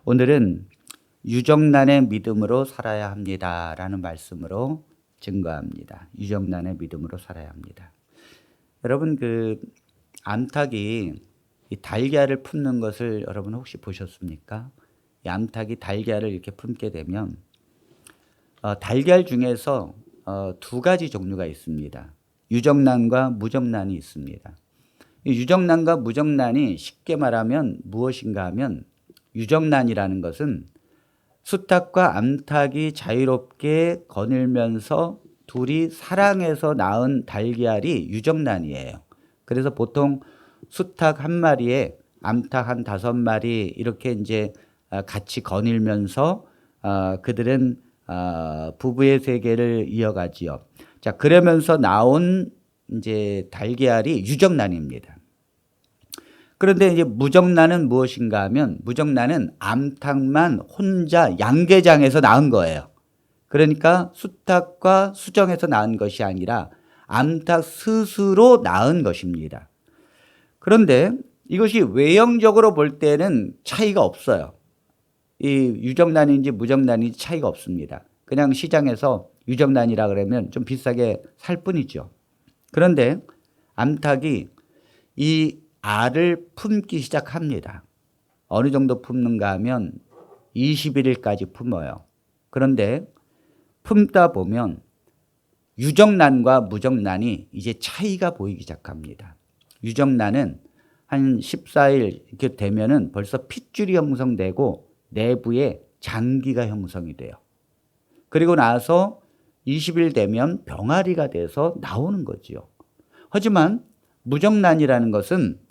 오늘은 유정란의 믿음으로 살아야 합니다라는 말씀으로 증거합니다. 유정란의 믿음으로 살아야 합니다. 여러분, 암탉이 이 달걀을 품는 것을 여러분 혹시 보셨습니까? 이 암탉이 달걀을 이렇게 품게 되면 달걀 중에서 두 가지 종류가 있습니다. 유정란과 무정란이 있습니다. 이 유정란과 무정란이 쉽게 말하면 무엇인가 하면, 유정란이라는 것은 수탉과 암탉이 자유롭게 거닐면서 둘이 사랑해서 낳은 달걀이 유정란이에요. 그래서 보통 수탉 한 마리에 암탉 한 5마리 이렇게 이제 같이 거닐면서 그들은 부부의 세계를 이어가지요. 자, 그러면서 나온 이제 달걀이 유정란입니다. 그런데 이제 무정란은 무엇인가 하면, 무정란은 암탉만 혼자 양계장에서 낳은 거예요. 그러니까 수탉과 수정에서 낳은 것이 아니라 암탉 스스로 낳은 것입니다. 그런데 이것이 외형적으로 볼 때는 차이가 없어요. 이 유정란인지 무정란인지 차이가 없습니다. 그냥 시장에서 유정란이라 그러면 좀 비싸게 살 뿐이죠. 그런데 암탉이 이 알을 품기 시작합니다. 어느 정도 품는가 하면 21일까지 품어요. 그런데 품다 보면 유정란과 무정란이 이제 차이가 보이기 시작합니다. 유정란은 한 14일 이렇게 되면은 벌써 핏줄이 형성되고 내부에 장기가 형성이 돼요. 그리고 나서 20일 되면 병아리가 돼서 나오는 거지요. 하지만 무정란이라는 것은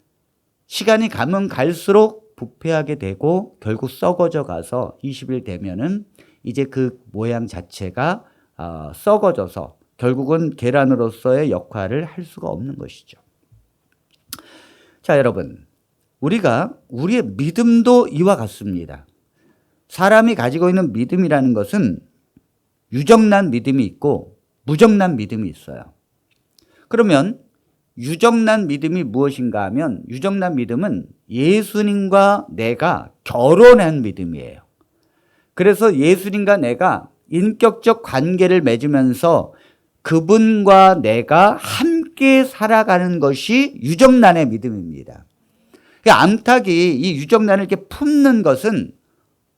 시간이 가면 갈수록 부패하게 되고 결국 썩어져 가서 20일 되면은 이제 그 모양 자체가 썩어져서 결국은 계란으로서의 역할을 할 수가 없는 것이죠. 자, 여러분, 우리의 믿음도 이와 같습니다. 사람이 가지고 있는 믿음이라는 것은 유정란 믿음이 있고 무정란 믿음이 있어요. 그러면 유정란 믿음이 무엇인가 하면, 유정란 믿음은 예수님과 내가 결혼한 믿음이에요. 그래서 예수님과 내가 인격적 관계를 맺으면서 그분과 내가 함께 살아가는 것이 유정란의 믿음입니다. 암탉이 이 유정란을 이렇게 품는 것은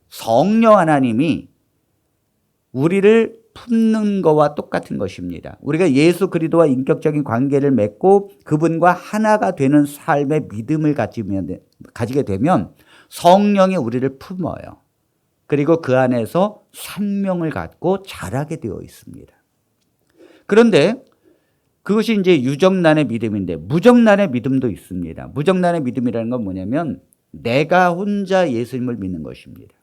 성령 하나님이 우리를 품는 것과 똑같은 것입니다. 우리가 예수 그리스도와 인격적인 관계를 맺고 그분과 하나가 되는 삶의 믿음을 가지게 되면 성령이 우리를 품어요. 그리고 그 안에서 생명을 갖고 자라게 되어 있습니다. 그런데 그것이 이제 유정란의 믿음인데, 무정란의 믿음도 있습니다. 무정란의 믿음이라는 건 뭐냐면 내가 혼자 예수님을 믿는 것입니다.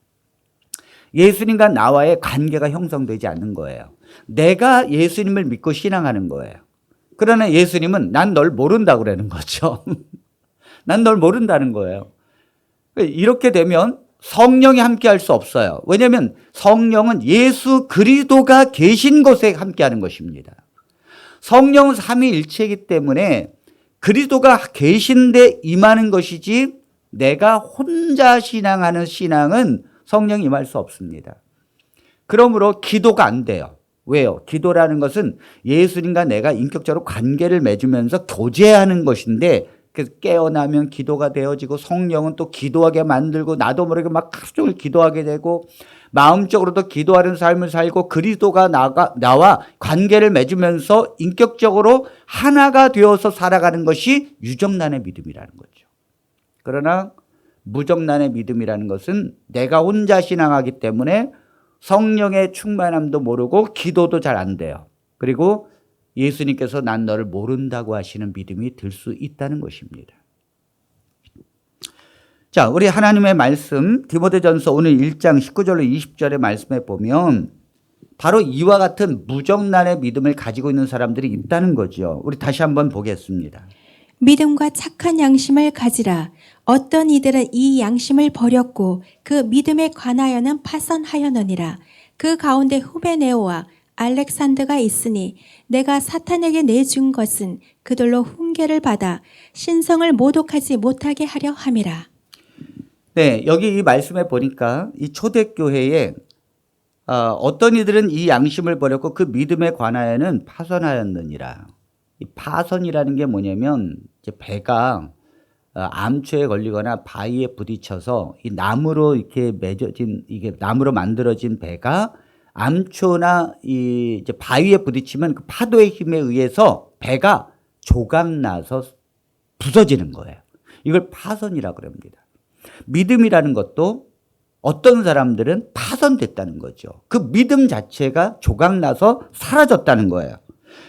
예수님과 나와의 관계가 형성되지 않는 거예요. 내가 예수님을 믿고 신앙하는 거예요. 그러나 예수님은 난 널 모른다고 그러는 거죠. 난 널 모른다는 거예요. 이렇게 되면 성령이 함께 할 수 없어요. 왜냐하면 성령은 예수 그리스도가 계신 곳에 함께하는 것입니다. 성령은 삼위일체이기 때문에 그리스도가 계신 데 임하는 것이지, 내가 혼자 신앙하는 신앙은 성령이 임할 수 없습니다. 그러므로 기도가 안 돼요. 왜요? 기도라는 것은 예수님과 내가 인격적으로 관계를 맺으면서 교제하는 것인데, 그래서 깨어나면 기도가 되어지고 성령은 또 기도하게 만들고 나도 모르게 막 하루 종일 기도하게 되고 마음적으로도 기도하는 삶을 살고 그리스도가 나와 관계를 맺으면서 인격적으로 하나가 되어서 살아가는 것이 유정란의 믿음이라는 거죠. 그러나 무정란의 믿음이라는 것은 내가 혼자 신앙하기 때문에 성령의 충만함도 모르고 기도도 잘 안 돼요. 그리고 예수님께서 난 너를 모른다고 하시는 믿음이 들 수 있다는 것입니다. 자, 우리 하나님의 말씀 디모데전서 오늘 1장 19절로 20절의 말씀에 보면 바로 이와 같은 무정란의 믿음을 가지고 있는 사람들이 있다는 거죠. 우리 다시 한번 보겠습니다. 믿음과 착한 양심을 가지라. 어떤 이들은 이 양심을 버렸고 그 믿음에 관하여는 파선하였느니라. 그 가운데 후메네오와 알렉산더가 있으니 내가 사탄에게 내준 것은 그들로 훈계를 받아 신성을 모독하지 못하게 하려 함이라. 네, 여기 이 말씀에 보니까 이 초대교회에 어떤 이들은 이 양심을 버렸고 그 믿음에 관하여는 파선하였느니라. 이 파선이라는 게 뭐냐면 이제 배가 암초에 걸리거나 바위에 부딪혀서 이 나무로 이렇게 맺어진 이게 나무로 만들어진 배가 암초나 이 이제 바위에 부딪히면 그 파도의 힘에 의해서 배가 조각나서 부서지는 거예요. 이걸 파선이라고 그럽니다. 믿음이라는 것도 어떤 사람들은 파선됐다는 거죠. 그 믿음 자체가 조각나서 사라졌다는 거예요.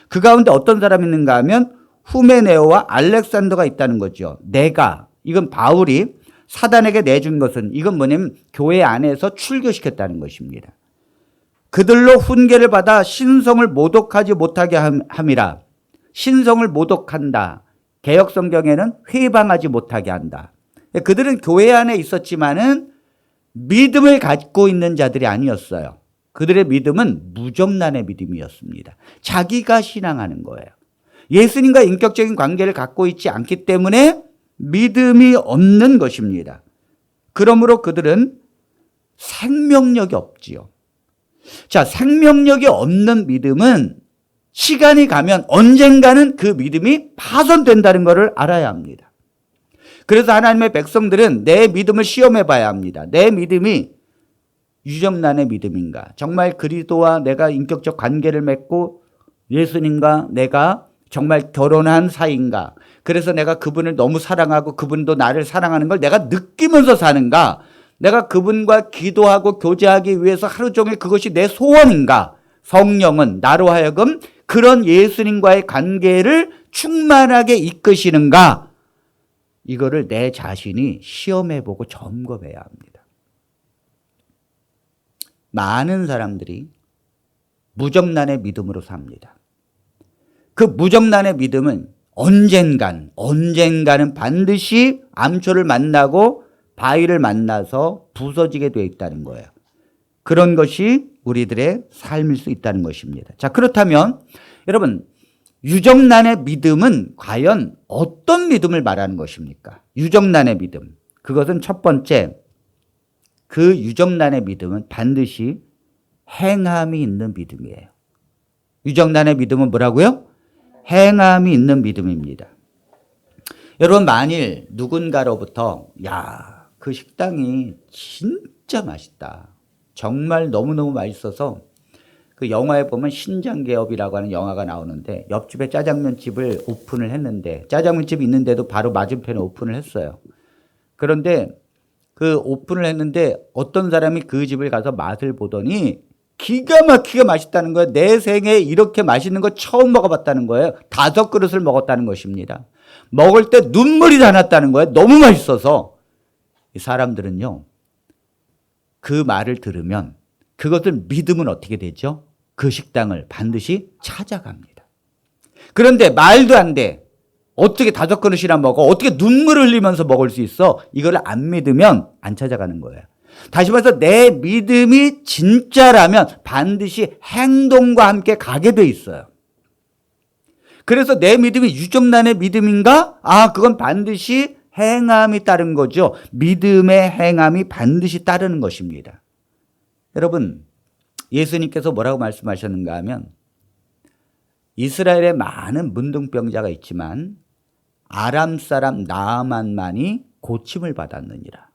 그 가운데 어떤 사람이 있는가 하면 후메네오와 알렉산더가 있다는 거죠. 이건 바울이 사단에게 내준 것은 이건 뭐냐면 교회 안에서 출교시켰다는 것입니다. 그들로 훈계를 받아 신성을 모독하지 못하게 함이라. 신성을 모독한다. 개역성경에는 회방하지 못하게 한다. 그들은 교회 안에 있었지만은 믿음을 갖고 있는 자들이 아니었어요. 그들의 믿음은 무정란의 믿음이었습니다. 자기가 신앙하는 거예요. 예수님과 인격적인 관계를 갖고 있지 않기 때문에 믿음이 없는 것입니다. 그러므로 그들은 생명력이 없지요. 자, 생명력이 없는 믿음은 시간이 가면 언젠가는 그 믿음이 파손된다는 것을 알아야 합니다. 그래서 하나님의 백성들은 내 믿음을 시험해 봐야 합니다. 내 믿음이 유정란의 믿음인가? 정말 그리스도와 내가 인격적 관계를 맺고 예수님과 내가 정말 결혼한 사이인가? 그래서 내가 그분을 너무 사랑하고 그분도 나를 사랑하는 걸 내가 느끼면서 사는가? 내가 그분과 기도하고 교제하기 위해서 하루 종일 그것이 내 소원인가? 성령은 나로 하여금 그런 예수님과의 관계를 충만하게 이끄시는가? 이거를 내 자신이 시험해보고 점검해야 합니다. 많은 사람들이 무정란의 믿음으로 삽니다. 그 무정란의 믿음은 언젠가는 반드시 암초를 만나고 바위를 만나서 부서지게 되어 있다는 거예요. 그런 것이 우리들의 삶일 수 있다는 것입니다. 자, 그렇다면 여러분, 유정란의 믿음은 과연 어떤 믿음을 말하는 것입니까? 유정란의 믿음. 그것은 첫 번째, 그 유정란의 믿음은 반드시 행함이 있는 믿음이에요. 유정란의 믿음은 뭐라고요? 행함이 있는 믿음입니다. 여러분, 만일 누군가로부터 그 식당이 진짜 맛있다. 정말 너무너무 맛있어서 그 영화에 보면 신장개업이라고 하는 영화가 나오는데 옆집에 짜장면 집을 오픈을 했는데 짜장면 집이 있는데도 바로 맞은편에 오픈을 했어요. 그런데 그 오픈을 했는데 어떤 사람이 그 집을 가서 맛을 보더니 기가 막히게 맛있다는 거예요. 내 생에 이렇게 맛있는 거 처음 먹어봤다는 거예요. 5그릇을 먹었다는 것입니다. 먹을 때 눈물이 다 났다는 거예요. 너무 맛있어서. 이 사람들은요, 그 말을 들으면 그것을 믿으면 어떻게 되죠? 그 식당을 반드시 찾아갑니다. 그런데 말도 안 돼. 어떻게 5그릇이나 먹어? 어떻게 눈물을 흘리면서 먹을 수 있어? 이걸 안 믿으면 안 찾아가는 거예요. 다시 말해서 내 믿음이 진짜라면 반드시 행동과 함께 가게 돼 있어요. 그래서 내 믿음이 유정란의 믿음인가? 그건 반드시 행함이 따른 거죠. 믿음의 행함이 반드시 따르는 것입니다. 여러분, 예수님께서 뭐라고 말씀하셨는가 하면 이스라엘에 많은 문둥병자가 있지만 아람 사람 나아만만이 고침을 받았느니라.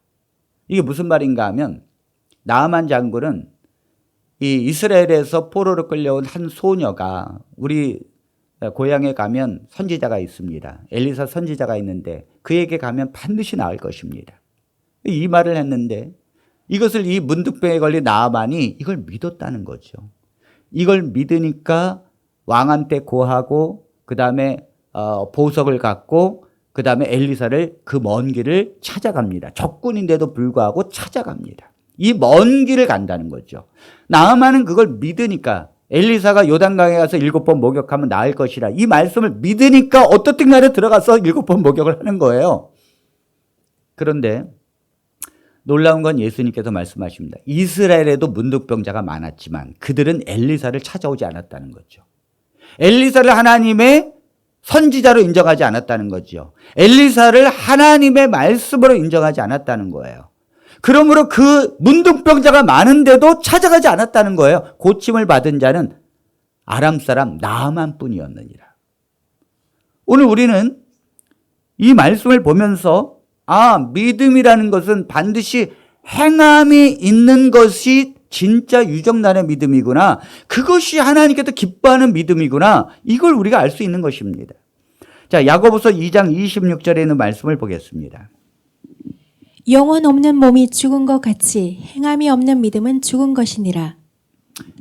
이게 무슨 말인가 하면 나아만 장군은 이 이스라엘에서 포로로 끌려온 한 소녀가 우리 고향에 가면 선지자가 있습니다. 엘리사 선지자가 있는데 그에게 가면 반드시 나을 것입니다. 이 말을 했는데 이것을 이 문둥병에 걸린 나아만이 이걸 믿었다는 거죠. 이걸 믿으니까 왕한테 고하고 그 다음에 보석을 갖고 그 다음에 엘리사를 그 먼 길을 찾아갑니다. 적군인데도 불구하고 찾아갑니다. 이 먼 길을 간다는 거죠. 나아만은 그걸 믿으니까 엘리사가 요단강에 가서 7번 목욕하면 나을 것이라 이 말씀을 믿으니까 어떻든 간에 들어가서 7번 목욕을 하는 거예요. 그런데 놀라운 건 예수님께서 말씀하십니다. 이스라엘에도 문둥병자가 많았지만 그들은 엘리사를 찾아오지 않았다는 거죠. 엘리사를 하나님의 선지자로 인정하지 않았다는 거죠. 엘리사를 하나님의 말씀으로 인정하지 않았다는 거예요. 그러므로 그 문둥병자가 많은데도 찾아가지 않았다는 거예요. 고침을 받은 자는 아람 사람 나아만 뿐이었느니라. 오늘 우리는 이 말씀을 보면서 믿음이라는 것은 반드시 행함이 있는 것이 진짜 유정란의 믿음이구나. 그것이 하나님께서 기뻐하는 믿음이구나. 이걸 우리가 알 수 있는 것입니다. 자, 야고보서 2장 26절에 있는 말씀을 보겠습니다. 영혼 없는 몸이 죽은 것 같이 행함이 없는 믿음은 죽은 것이니라.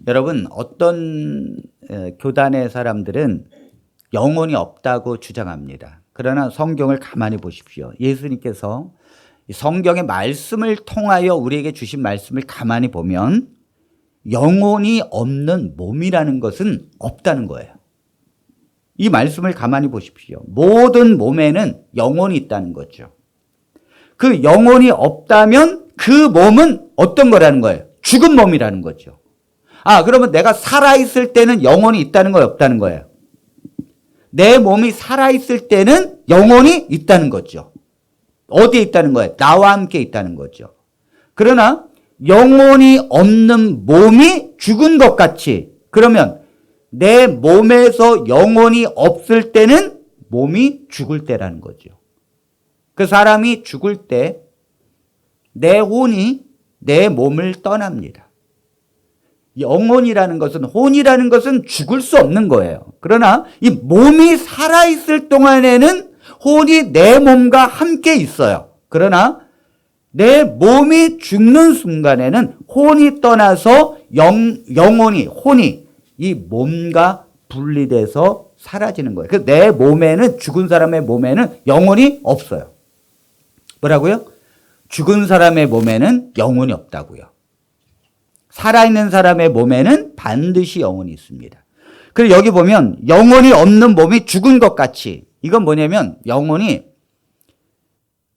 여러분, 어떤 교단의 사람들은 영혼이 없다고 주장합니다. 그러나 성경을 가만히 보십시오. 예수님께서 성경의 말씀을 통하여 우리에게 주신 말씀을 가만히 보면 영혼이 없는 몸이라는 것은 없다는 거예요. 이 말씀을 가만히 보십시오. 모든 몸에는 영혼이 있다는 거죠. 그 영혼이 없다면 그 몸은 어떤 거라는 거예요? 죽은 몸이라는 거죠. 그러면 내가 살아있을 때는 영혼이 있다는 거예요? 없다는 거예요? 내 몸이 살아있을 때는 영혼이 있다는 거죠. 어디에 있다는 거예요? 나와 함께 있다는 거죠. 그러나 영혼이 없는 몸이 죽은 것 같이, 그러면 내 몸에서 영혼이 없을 때는 몸이 죽을 때라는 거죠. 그 사람이 죽을 때 내 혼이 내 몸을 떠납니다. 영혼이라는 것은, 혼이라는 것은 죽을 수 없는 거예요. 그러나 이 몸이 살아있을 동안에는 혼이 내 몸과 함께 있어요. 그러나 내 몸이 죽는 순간에는 혼이 떠나서 영혼이, 혼이 이 몸과 분리돼서 사라지는 거예요. 그래서 내 몸에는, 죽은 사람의 몸에는 영혼이 없어요. 뭐라고요? 죽은 사람의 몸에는 영혼이 없다고요. 살아있는 사람의 몸에는 반드시 영혼이 있습니다. 그리고 여기 보면 영혼이 없는 몸이 죽은 것 같이, 이건 뭐냐면 영혼이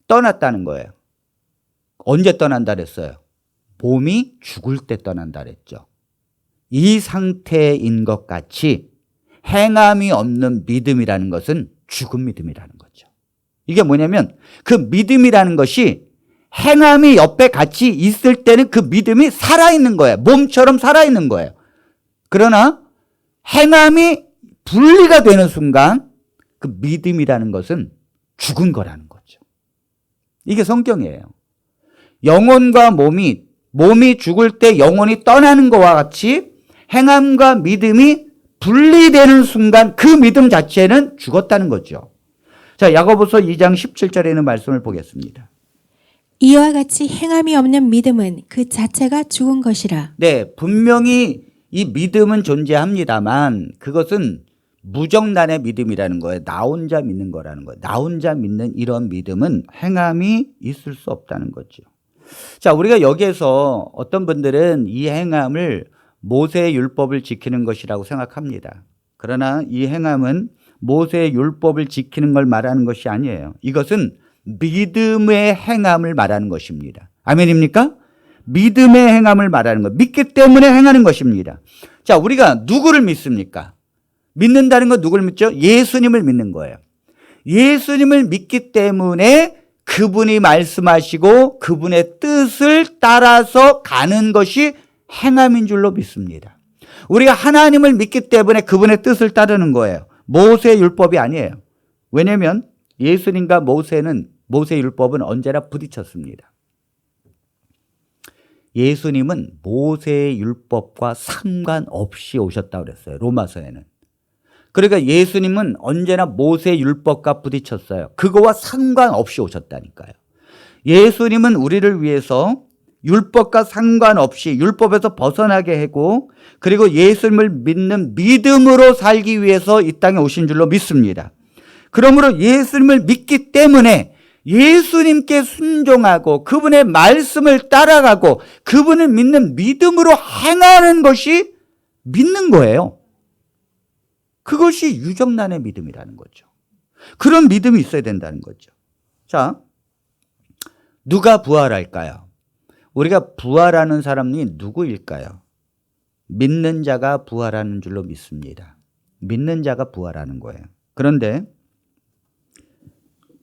떠났다는 거예요. 언제 떠난다 그랬어요? 몸이 죽을 때 떠난다 그랬죠. 이 상태인 것 같이 행함이 없는 믿음이라는 것은 죽은 믿음이라는 거죠. 이게 뭐냐면 그 믿음이라는 것이 행함이 옆에 같이 있을 때는 그 믿음이 살아있는 거예요. 몸처럼 살아있는 거예요. 그러나 행함이 분리가 되는 순간 그 믿음이라는 것은 죽은 거라는 거죠. 이게 성경이에요. 영혼과 몸이 죽을 때 영혼이 떠나는 것과 같이 행함과 믿음이 분리되는 순간 그 믿음 자체는 죽었다는 거죠. 자, 야고보서 2장 17절에 있는 말씀을 보겠습니다. 이와 같이 행함이 없는 믿음은 그 자체가 죽은 것이라. 네, 분명히 이 믿음은 존재합니다만 그것은 무정란의 믿음이라는 거예요. 나 혼자 믿는 거라는 거예요. 나 혼자 믿는 이런 믿음은 행함이 있을 수 없다는 거죠. 자, 우리가 여기에서 어떤 분들은 이 행함을 모세의 율법을 지키는 것이라고 생각합니다. 그러나 이 행함은 모세의 율법을 지키는 걸 말하는 것이 아니에요. 이것은 믿음의 행함을 말하는 것입니다. 아멘입니까? 믿음의 행함을 말하는 것. 믿기 때문에 행하는 것입니다. 자, 우리가 누구를 믿습니까? 믿는다는 건 누구를 믿죠? 예수님을 믿는 거예요. 예수님을 믿기 때문에 그분이 말씀하시고 그분의 뜻을 따라서 가는 것이 행함인 줄로 믿습니다. 우리가 하나님을 믿기 때문에 그분의 뜻을 따르는 거예요. 모세의 율법이 아니에요. 왜냐하면 예수님과 모세의 율법은 언제나 부딪혔습니다. 예수님은 모세의 율법과 상관없이 오셨다고 그랬어요. 로마서에는. 그러니까 예수님은 언제나 모세의 율법과 부딪혔어요. 그거와 상관없이 오셨다니까요. 예수님은 우리를 위해서 율법과 상관없이 율법에서 벗어나게 하고 그리고 예수님을 믿는 믿음으로 살기 위해서 이 땅에 오신 줄로 믿습니다. 그러므로 예수님을 믿기 때문에 예수님께 순종하고 그분의 말씀을 따라가고 그분을 믿는 믿음으로 행하는 것이 믿는 거예요. 그것이 유정란의 믿음이라는 거죠. 그런 믿음이 있어야 된다는 거죠. 자, 누가 부활할까요? 우리가 부활하는 사람이 누구일까요? 믿는 자가 부활하는 줄로 믿습니다. 믿는 자가 부활하는 거예요. 그런데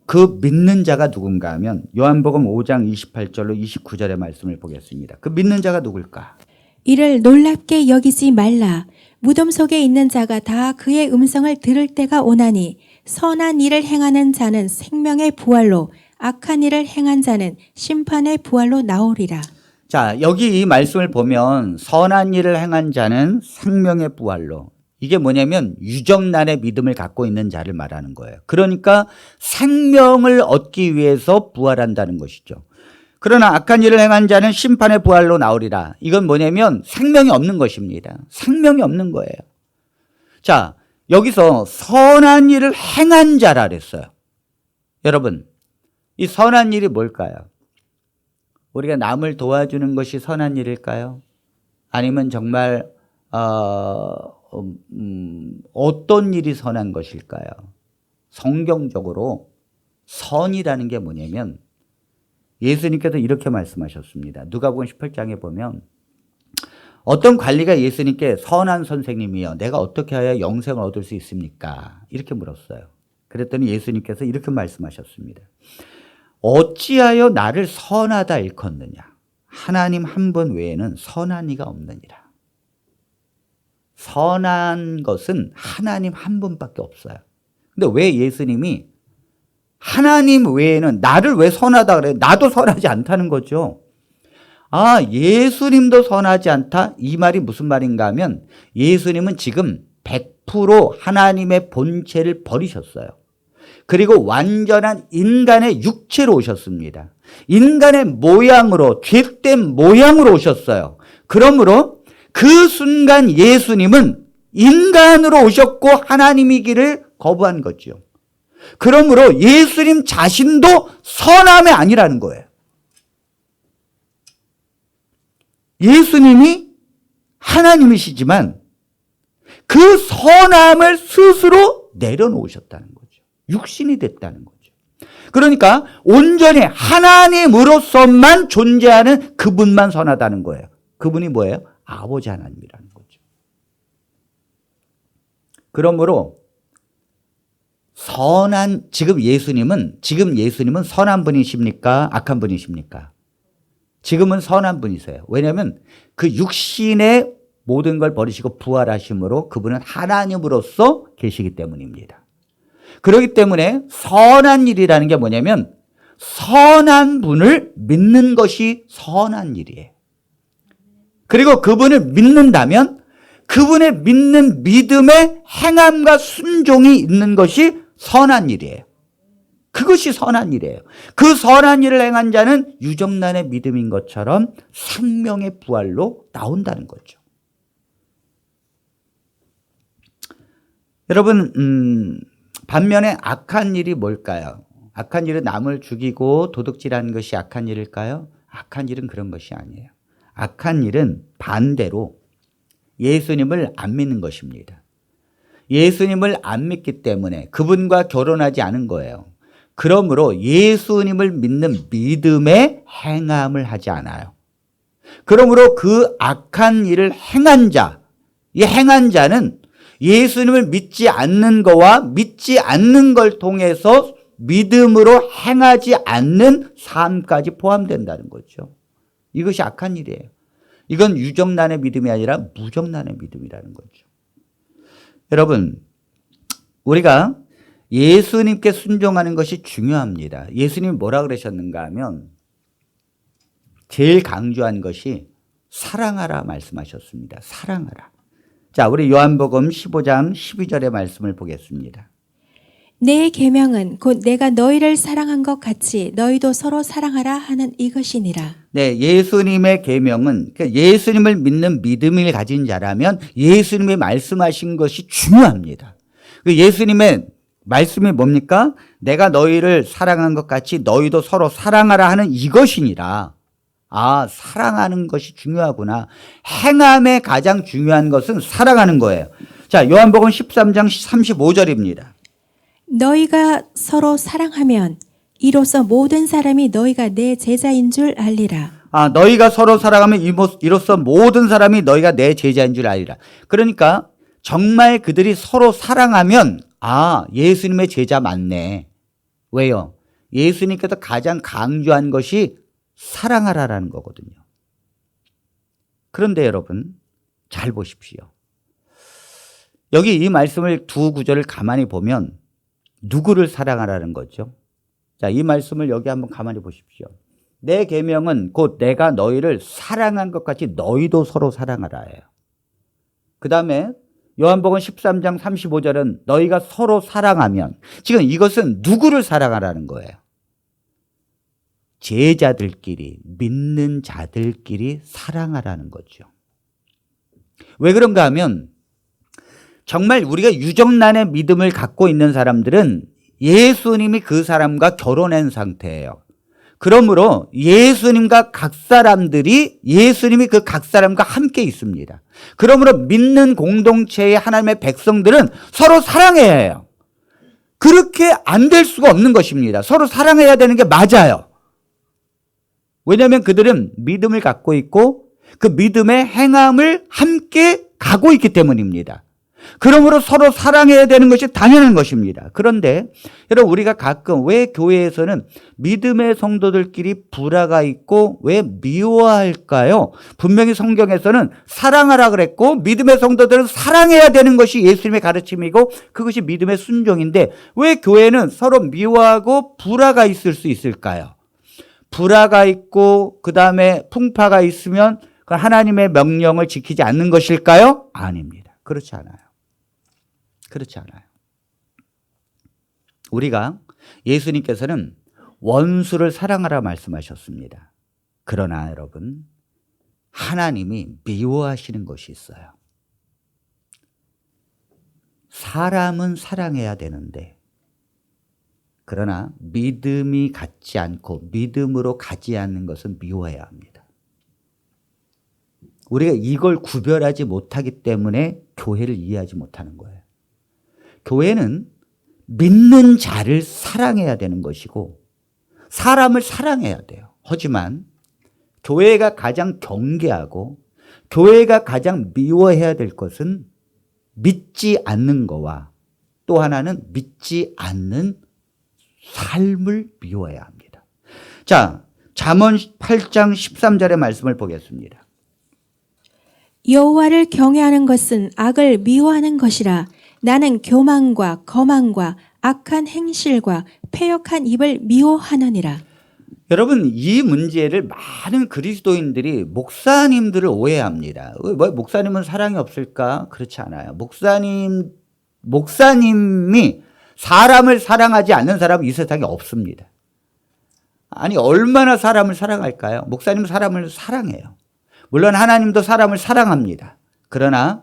그 믿는 자가 누군가 하면 요한복음 5장 28절로 29절의 말씀을 보겠습니다. 그 믿는 자가 누굴까? 이를 놀랍게 여기지 말라. 무덤 속에 있는 자가 다 그의 음성을 들을 때가 오나니 선한 일을 행하는 자는 생명의 부활로 악한 일을 행한 자는 심판의 부활로 나오리라. 자, 여기 이 말씀을 보면 선한 일을 행한 자는 생명의 부활로, 이게 뭐냐면 유정란의 믿음을 갖고 있는 자를 말하는 거예요. 그러니까 생명을 얻기 위해서 부활한다는 것이죠. 그러나 악한 일을 행한 자는 심판의 부활로 나오리라. 이건 뭐냐면 생명이 없는 것입니다. 생명이 없는 거예요. 자, 여기서 선한 일을 행한 자라 그랬어요. 여러분, 이 선한 일이 뭘까요? 우리가 남을 도와주는 것이 선한 일일까요? 아니면 정말 어떤 일이 선한 것일까요? 성경적으로 선이라는 게 뭐냐면 예수님께서 이렇게 말씀하셨습니다. 누가복음 18장에 보면 어떤 관리가 예수님께 선한 선생님이여 내가 어떻게 하여 영생을 얻을 수 있습니까? 이렇게 물었어요. 그랬더니 예수님께서 이렇게 말씀하셨습니다. 어찌하여 나를 선하다 일컫느냐? 하나님 한 분 외에는 선한 이가 없느니라. 선한 것은 하나님 한 분밖에 없어요. 근데 왜 예수님이 하나님 외에는 나를 왜 선하다 그래요? 나도 선하지 않다는 거죠. 아, 예수님도 선하지 않다? 이 말이 무슨 말인가 하면 예수님은 지금 100% 하나님의 본체를 버리셨어요. 그리고 완전한 인간의 육체로 오셨습니다. 인간의 모양으로, 죄된 모양으로 오셨어요. 그러므로 그 순간 예수님은 인간으로 오셨고 하나님이기를 거부한 거죠. 그러므로 예수님 자신도 선함이 아니라는 거예요. 예수님이 하나님이시지만 그 선함을 스스로 내려놓으셨다는 거죠. 육신이 됐다는 거죠. 그러니까 온전히 하나님으로서만 존재하는 그분만 선하다는 거예요. 그분이 뭐예요? 아버지 하나님이라는 거죠. 그러므로 지금 예수님은 선한 분이십니까? 악한 분이십니까? 지금은 선한 분이세요. 왜냐하면 그 육신의 모든 걸 버리시고 부활하심으로 그분은 하나님으로서 계시기 때문입니다. 그렇기 때문에 선한 일이라는 게 뭐냐면 선한 분을 믿는 것이 선한 일이에요. 그리고 그분을 믿는다면 그분의 믿는 믿음의 행함과 순종이 있는 것이 선한 일이에요. 그것이 선한 일이에요. 그 선한 일을 행한 자는 유정란의 믿음인 것처럼 생명의 부활로 나온다는 거죠. 여러분, 반면에 악한 일이 뭘까요? 악한 일은 남을 죽이고 도둑질하는 것이 악한 일일까요? 악한 일은 그런 것이 아니에요. 악한 일은 반대로 예수님을 안 믿는 것입니다. 예수님을 안 믿기 때문에 그분과 결혼하지 않은 거예요. 그러므로 예수님을 믿는 믿음의 행함을 하지 않아요. 그러므로 그 악한 일을 행한 자, 이 행한 자는 예수님을 믿지 않는 거와 믿지 않는 걸 통해서 믿음으로 행하지 않는 삶까지 포함된다는 거죠. 이것이 악한 일이에요. 이건 유정란의 믿음이 아니라 무정란의 믿음이라는 거죠. 여러분, 우리가 예수님께 순종하는 것이 중요합니다. 예수님이 뭐라 그러셨는가 하면 제일 강조한 것이 사랑하라 말씀하셨습니다. 사랑하라. 자, 우리 요한복음 15장 12절의 말씀을 보겠습니다. 내 계명은 곧 내가 너희를 사랑한 것 같이 너희도 서로 사랑하라 하는 이것이니라. 네, 예수님의 계명은 예수님을 믿는 믿음을 가진 자라면 예수님이 말씀하신 것이 중요합니다. 예수님의 말씀이 뭡니까? 내가 너희를 사랑한 것 같이 너희도 서로 사랑하라 하는 이것이니라. 아, 사랑하는 것이 중요하구나. 행함의 가장 중요한 것은 사랑하는 거예요. 자, 요한복음 13장 35절입니다. 너희가 서로 사랑하면 이로써 모든 사람이 너희가 내 제자인 줄 알리라. 너희가 서로 사랑하면 이로써 모든 사람이 너희가 내 제자인 줄 알리라. 그러니까 정말 그들이 서로 사랑하면 예수님의 제자 맞네. 왜요? 예수님께서 가장 강조한 것이 사랑하라라는 거거든요. 그런데 여러분 잘 보십시오. 여기 이 말씀을 두 구절을 가만히 보면 누구를 사랑하라는 거죠? 자, 이 말씀을 여기 한번 가만히 보십시오. 내 계명은 곧 내가 너희를 사랑한 것 같이 너희도 서로 사랑하라예요. 그 다음에 요한복음 13장 35절은 너희가 서로 사랑하면, 지금 이것은 누구를 사랑하라는 거예요? 제자들끼리, 믿는 자들끼리 사랑하라는 거죠. 왜 그런가 하면 정말 우리가 유정란의 믿음을 갖고 있는 사람들은 예수님이 그 사람과 결혼한 상태예요. 그러므로 예수님과 각 사람들이 예수님이 그 각 사람과 함께 있습니다. 그러므로 믿는 공동체의 하나님의 백성들은 서로 사랑해야 해요. 그렇게 안 될 수가 없는 것입니다. 서로 사랑해야 되는 게 맞아요. 왜냐하면 그들은 믿음을 갖고 있고 그 믿음의 행함을 함께 가고 있기 때문입니다. 그러므로 서로 사랑해야 되는 것이 당연한 것입니다. 그런데 여러분 우리가 가끔 왜 교회에서는 믿음의 성도들끼리 불화가 있고 왜 미워할까요? 분명히 성경에서는 사랑하라 그랬고 믿음의 성도들은 사랑해야 되는 것이 예수님의 가르침이고 그것이 믿음의 순종인데 왜 교회는 서로 미워하고 불화가 있을 수 있을까요? 불화가 있고 그 다음에 풍파가 있으면 그 하나님의 명령을 지키지 않는 것일까요? 아닙니다. 그렇지 않아요. 그렇지 않아요. 우리가 예수님께서는 원수를 사랑하라 말씀하셨습니다. 그러나 여러분 하나님이 미워하시는 것이 있어요. 사람은 사랑해야 되는데 그러나 믿음이 갖지 않고 믿음으로 가지 않는 것은 미워해야 합니다. 우리가 이걸 구별하지 못하기 때문에 교회를 이해하지 못하는 거예요. 교회는 믿는 자를 사랑해야 되는 것이고 사람을 사랑해야 돼요. 하지만 교회가 가장 경계하고 교회가 가장 미워해야 될 것은 믿지 않는 거와 또 하나는 믿지 않는 삶을 미워해야 합니다. 자, 잠언 8장 13절의 말씀을 보겠습니다. 여호와를 경외하는 것은 악을 미워하는 것이라. 나는 교만과 거만과 악한 행실과 패역한 입을 미워하느니라. 여러분 이 문제를 많은 그리스도인들이 목사님들을 오해합니다. 왜 목사님은 사랑이 없을까? 그렇지 않아요. 목사님이 사람을 사랑하지 않는 사람은 이 세상에 없습니다. 아니 얼마나 사람을 사랑할까요? 목사님은 사람을 사랑해요. 물론 하나님도 사람을 사랑합니다. 그러나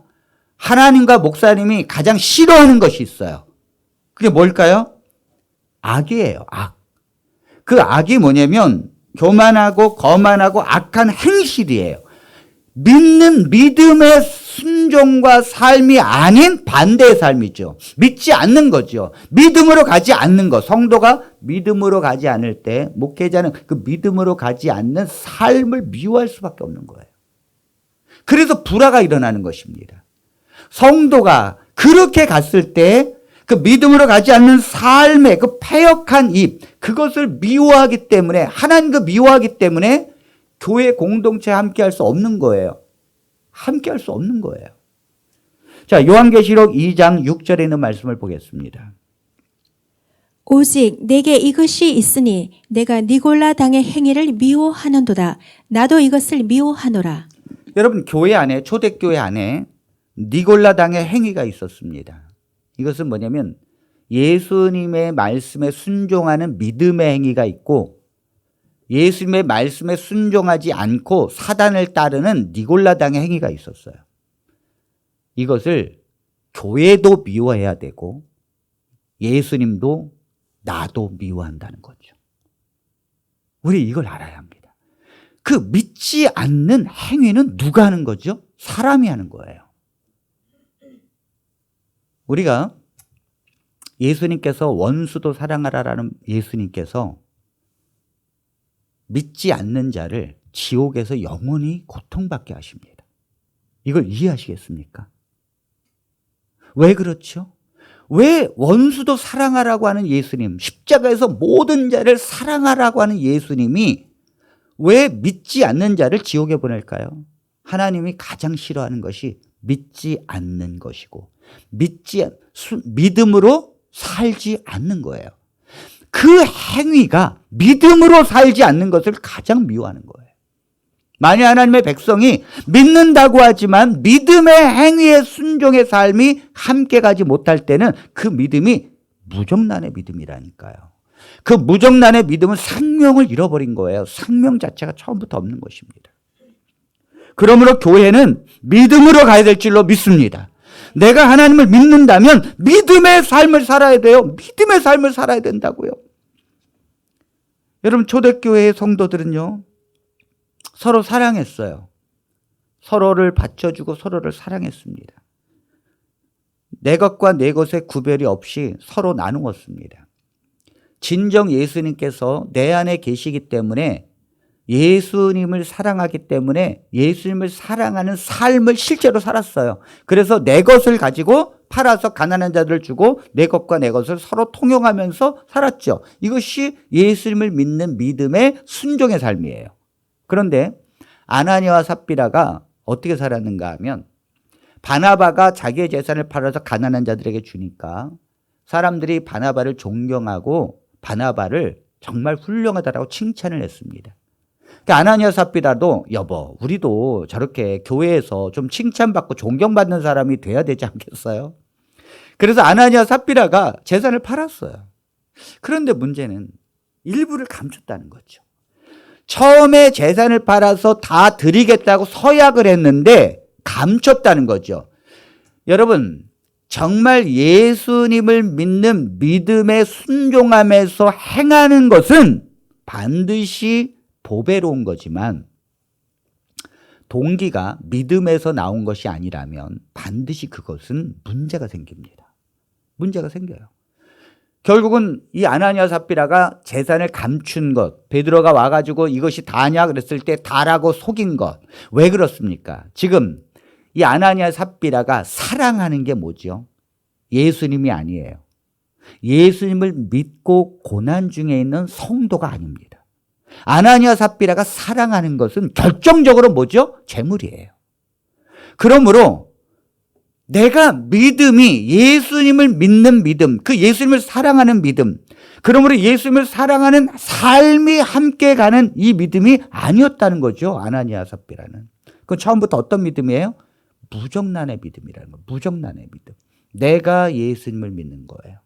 하나님과 목사님이 가장 싫어하는 것이 있어요. 그게 뭘까요? 악이에요. 악. 그 악이 뭐냐면 교만하고 거만하고 악한 행실이에요. 믿는 믿음의 순종과 삶이 아닌 반대의 삶이죠. 믿지 않는 거죠. 믿음으로 가지 않는 것. 성도가 믿음으로 가지 않을 때 목회자는 그 믿음으로 가지 않는 삶을 미워할 수밖에 없는 거예요. 그래서 불화가 일어나는 것입니다. 성도가 그렇게 갔을 때 그 믿음으로 가지 않는 삶의 그 패역한 입, 그것을 미워하기 때문에 하나님도 미워하기 때문에 교회 공동체에 함께할 수 없는 거예요. 함께할 수 없는 거예요. 자, 요한계시록 2장 6절에 있는 말씀을 보겠습니다. 오직 내게 이것이 있으니 내가 니골라 당의 행위를 미워하는도다. 나도 이것을 미워하노라. 여러분 교회 안에 초대교회 안에 니골라 당의 행위가 있었습니다. 이것은 뭐냐면 예수님의 말씀에 순종하는 믿음의 행위가 있고 예수님의 말씀에 순종하지 않고 사단을 따르는 니골라 당의 행위가 있었어요. 이것을 교회도 미워해야 되고 예수님도 나도 미워한다는 거죠. 우리 이걸 알아야 합니다. 그 믿지 않는 행위는 누가 하는 거죠? 사람이 하는 거예요. 우리가 예수님께서 원수도 사랑하라라는 예수님께서 믿지 않는 자를 지옥에서 영원히 고통받게 하십니다. 이걸 이해하시겠습니까? 왜 그렇죠? 왜 원수도 사랑하라고 하는 예수님, 십자가에서 모든 자를 사랑하라고 하는 예수님이 왜 믿지 않는 자를 지옥에 보낼까요? 하나님이 가장 싫어하는 것이 믿지 않는 것이고 믿음으로 살지 않는 거예요. 그 행위가 믿음으로 살지 않는 것을 가장 미워하는 거예요. 만약 하나님의 백성이 믿는다고 하지만 믿음의 행위의 순종의 삶이 함께 가지 못할 때는 그 믿음이 무정란의 믿음이라니까요. 그 무정란의 믿음은 생명을 잃어버린 거예요. 생명 자체가 처음부터 없는 것입니다. 그러므로 교회는 믿음으로 가야 될 줄로 믿습니다. 내가 하나님을 믿는다면 믿음의 삶을 살아야 돼요. 믿음의 삶을 살아야 된다고요. 여러분, 초대교회의 성도들은요, 서로 사랑했어요. 서로를 받쳐주고 서로를 사랑했습니다. 내 것과 내 것의 구별이 없이 서로 나누었습니다. 진정 예수님께서 내 안에 계시기 때문에 예수님을 사랑하기 때문에 예수님을 사랑하는 삶을 실제로 살았어요. 그래서 내 것을 가지고 팔아서 가난한 자들을 주고 내 것과 내 것을 서로 통용하면서 살았죠. 이것이 예수님을 믿는 믿음의 순종의 삶이에요. 그런데 아나니아와 삽비라가 어떻게 살았는가 하면 바나바가 자기의 재산을 팔아서 가난한 자들에게 주니까 사람들이 바나바를 존경하고 바나바를 정말 훌륭하다라고 칭찬을 했습니다. 그러니까 아나니아 삽비라도 여보, 우리도 저렇게 교회에서 좀 칭찬받고 존경받는 사람이 돼야 되지 않겠어요? 그래서 아나니아 삽비라가 재산을 팔았어요. 그런데 문제는 일부를 감췄다는 거죠. 처음에 재산을 팔아서 다 드리겠다고 서약을 했는데 감췄다는 거죠. 여러분, 정말 예수님을 믿는 믿음에 순종하면서 행하는 것은 반드시 보배로운 거지만 동기가 믿음에서 나온 것이 아니라면 반드시 그것은 문제가 생깁니다. 문제가 생겨요. 결국은 이 아나니아 삽비라가 재산을 감춘 것, 베드로가 와가지고 이것이 다냐 그랬을 때 다라고 속인 것. 왜 그렇습니까? 지금 이 아나니아 삽비라가 사랑하는 게 뭐죠? 예수님이 아니에요. 예수님을 믿고 고난 중에 있는 성도가 아닙니다. 아나니아 삽비라가 사랑하는 것은 결정적으로 뭐죠? 재물이에요. 그러므로 내가 믿음이 예수님을 믿는 믿음, 그 예수님을 사랑하는 믿음, 그러므로 예수님을 사랑하는 삶이 함께 가는 이 믿음이 아니었다는 거죠. 아나니아 삽비라는. 그건 처음부터 어떤 믿음이에요? 무정란의 믿음이라는 거예요. 무정란의 믿음. 내가 예수님을 믿는 거예요.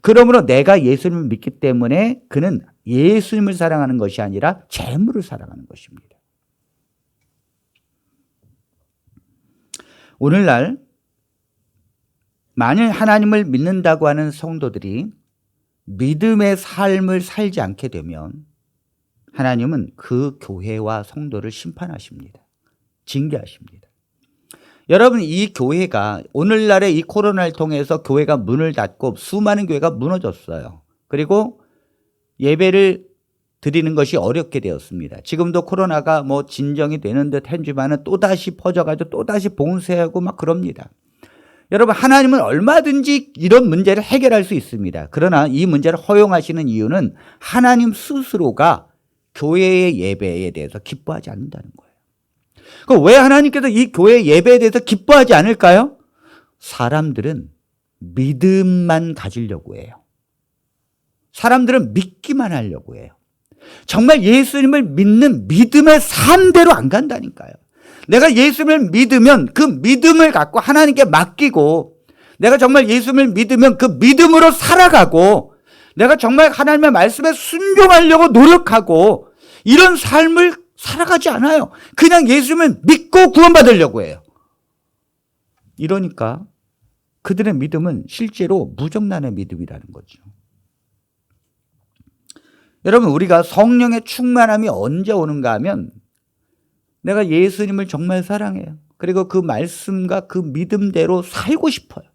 그러므로 내가 예수님을 믿기 때문에 그는 예수님을 사랑하는 것이 아니라 재물을 사랑하는 것입니다. 오늘날 만일 하나님을 믿는다고 하는 성도들이 믿음의 삶을 살지 않게 되면 하나님은 그 교회와 성도를 심판하십니다. 징계하십니다. 여러분, 이 교회가 오늘날의 이 코로나를 통해서 교회가 문을 닫고 수많은 교회가 무너졌어요. 그리고 예배를 드리는 것이 어렵게 되었습니다. 지금도 코로나가 뭐 진정이 되는 듯 했지만은 또다시 퍼져가지고 또다시 봉쇄하고 막 그럽니다. 여러분, 하나님은 얼마든지 이런 문제를 해결할 수 있습니다. 그러나 이 문제를 허용하시는 이유는 하나님 스스로가 교회의 예배에 대해서 기뻐하지 않는다는 거예요. 그럼 왜 하나님께서 이 교회의 예배에 대해서 기뻐하지 않을까요? 사람들은 믿음만 가지려고 해요. 사람들은 믿기만 하려고 해요. 정말 예수님을 믿는 믿음의 삶대로 안 간다니까요. 내가 예수님을 믿으면 그 믿음을 갖고 하나님께 맡기고, 내가 정말 예수님을 믿으면 그 믿음으로 살아가고, 내가 정말 하나님의 말씀에 순종하려고 노력하고, 이런 삶을 살아가지 않아요. 그냥 예수님을 믿고 구원받으려고 해요. 이러니까 그들의 믿음은 실제로 무정란의 믿음이라는 거죠. 여러분, 우리가 성령의 충만함이 언제 오는가 하면 내가 예수님을 정말 사랑해요. 그리고 그 말씀과 그 믿음대로 살고 싶어요.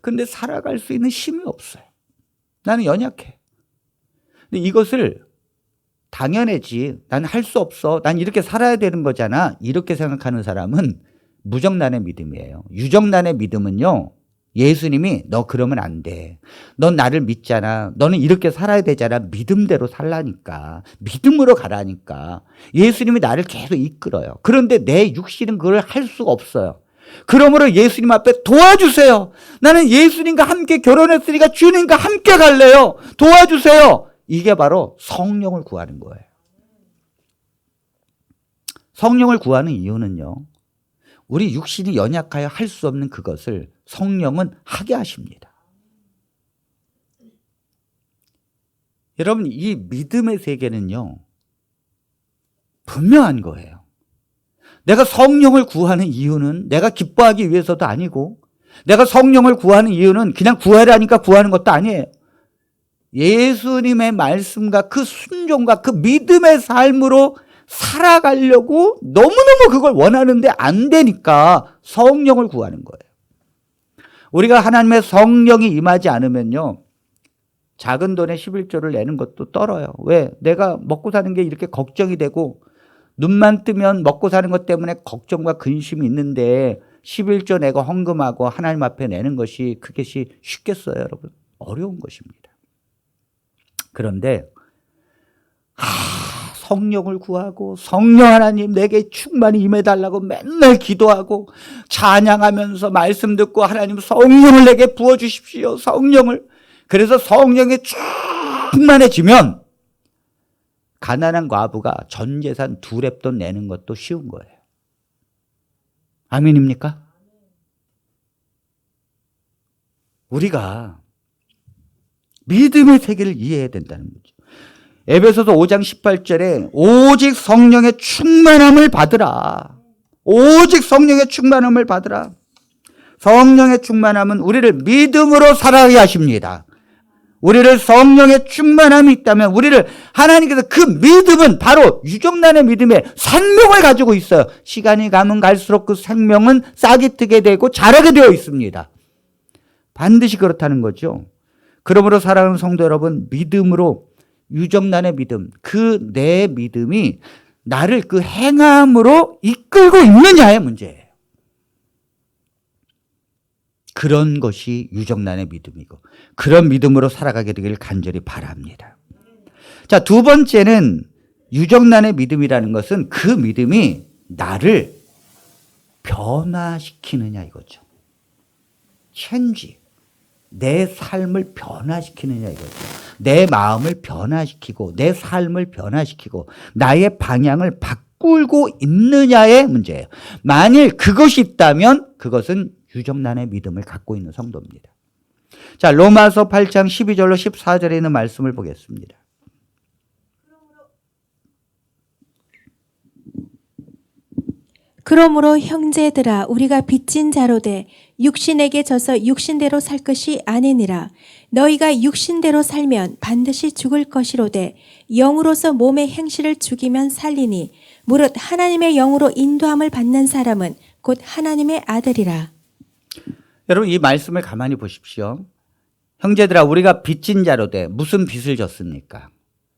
근데 살아갈 수 있는 힘이 없어요. 나는 연약해. 근데 이것을 당연하지. 난 할 수 없어. 난 이렇게 살아야 되는 거잖아. 이렇게 생각하는 사람은 무정란의 믿음이에요. 유정란의 믿음은요. 예수님이 너 그러면 안 돼. 넌 나를 믿잖아. 너는 이렇게 살아야 되잖아. 믿음대로 살라니까. 믿음으로 가라니까. 예수님이 나를 계속 이끌어요. 그런데 내 육신은 그걸 할 수가 없어요. 그러므로 예수님 앞에 도와주세요. 나는 예수님과 함께 결혼했으니까 주님과 함께 갈래요. 도와주세요. 이게 바로 성령을 구하는 거예요. 성령을 구하는 이유는요. 우리 육신이 연약하여 할 수 없는 그것을 성령은 하게 하십니다. 여러분, 이 믿음의 세계는요. 분명한 거예요. 내가 성령을 구하는 이유는 내가 기뻐하기 위해서도 아니고, 내가 성령을 구하는 이유는 그냥 구하라니까 구하는 것도 아니에요. 예수님의 말씀과 그 순종과 그 믿음의 삶으로 살아가려고 너무너무 그걸 원하는데 안 되니까 성령을 구하는 거예요. 우리가 하나님의 성령이 임하지 않으면요. 작은 돈에 11조를 내는 것도 떨어요. 왜? 내가 먹고 사는 게 이렇게 걱정이 되고 눈만 뜨면 먹고 사는 것 때문에 걱정과 근심이 있는데 11조 내고 헌금하고 하나님 앞에 내는 것이 그것이 쉽겠어요, 여러분? 어려운 것입니다. 그런데 성령을 구하고 성령 하나님 내게 충만히 임해달라고 맨날 기도하고 찬양하면서 말씀 듣고 하나님 성령을 내게 부어주십시오. 성령을. 그래서 성령에 충만해지면 가난한 과부가 전 재산 2렙돈 내는 것도 쉬운 거예요. 아멘입니까? 우리가 믿음의 세계를 이해해야 된다는 거죠. 에베소서 5장 18절에 오직 성령의 충만함을 받으라. 오직 성령의 충만함을 받으라. 성령의 충만함은 우리를 믿음으로 살아가게 하십니다. 우리를 성령의 충만함이 있다면 우리를 하나님께서 그 믿음은 바로 유정란의 믿음의 생명을 가지고 있어요. 시간이 가면 갈수록 그 생명은 싹이 트게 되고 자라게 되어 있습니다. 반드시 그렇다는 거죠. 그러므로 사랑하는 성도 여러분, 믿음으로 유정란의 믿음, 그 내 믿음이 나를 그 행함으로 이끌고 있느냐의 문제예요. 그런 것이 유정란의 믿음이고 그런 믿음으로 살아가게 되길 간절히 바랍니다. 자, 두 번째는 유정란의 믿음이라는 것은 그 믿음이 나를 변화시키느냐 이거죠. 체인지. 내 삶을 변화시키느냐 이거죠. 내 마음을 변화시키고 내 삶을 변화시키고 나의 방향을 바꾸고 있느냐의 문제예요. 만일 그것이 있다면 그것은 유정란의 믿음을 갖고 있는 성도입니다. 자, 로마서 8장 12절로 14절에 있는 말씀을 보겠습니다. 그러므로 형제들아 우리가 빚진 자로 돼 육신에게 져서 육신대로 살 것이 아니니라. 너희가 육신대로 살면 반드시 죽을 것이로되 영으로서 몸의 행실을 죽이면 살리니 무릇 하나님의 영으로 인도함을 받는 사람은 곧 하나님의 아들이라. 여러분, 이 말씀을 가만히 보십시오. 형제들아 우리가 빚진 자로 돼 무슨 빚을 졌습니까?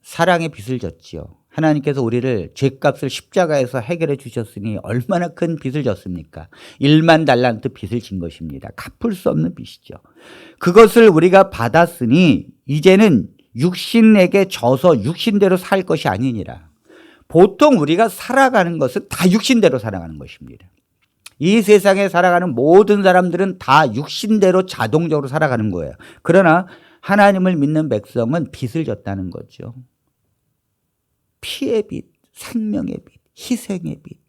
사랑의 빚을 졌지요. 하나님께서 우리를 죄값을 십자가에서 해결해 주셨으니 얼마나 큰 빚을 졌습니까? 1만 달란트 빚을 진 것입니다. 갚을 수 없는 빚이죠. 그것을 우리가 받았으니 이제는 육신에게 져서 육신대로 살 것이 아니니라. 보통 우리가 살아가는 것은 다 육신대로 살아가는 것입니다. 이 세상에 살아가는 모든 사람들은 다 육신대로 자동적으로 살아가는 거예요. 그러나 하나님을 믿는 백성은 빚을 졌다는 거죠. 피의 빚, 생명의 빚, 희생의 빚,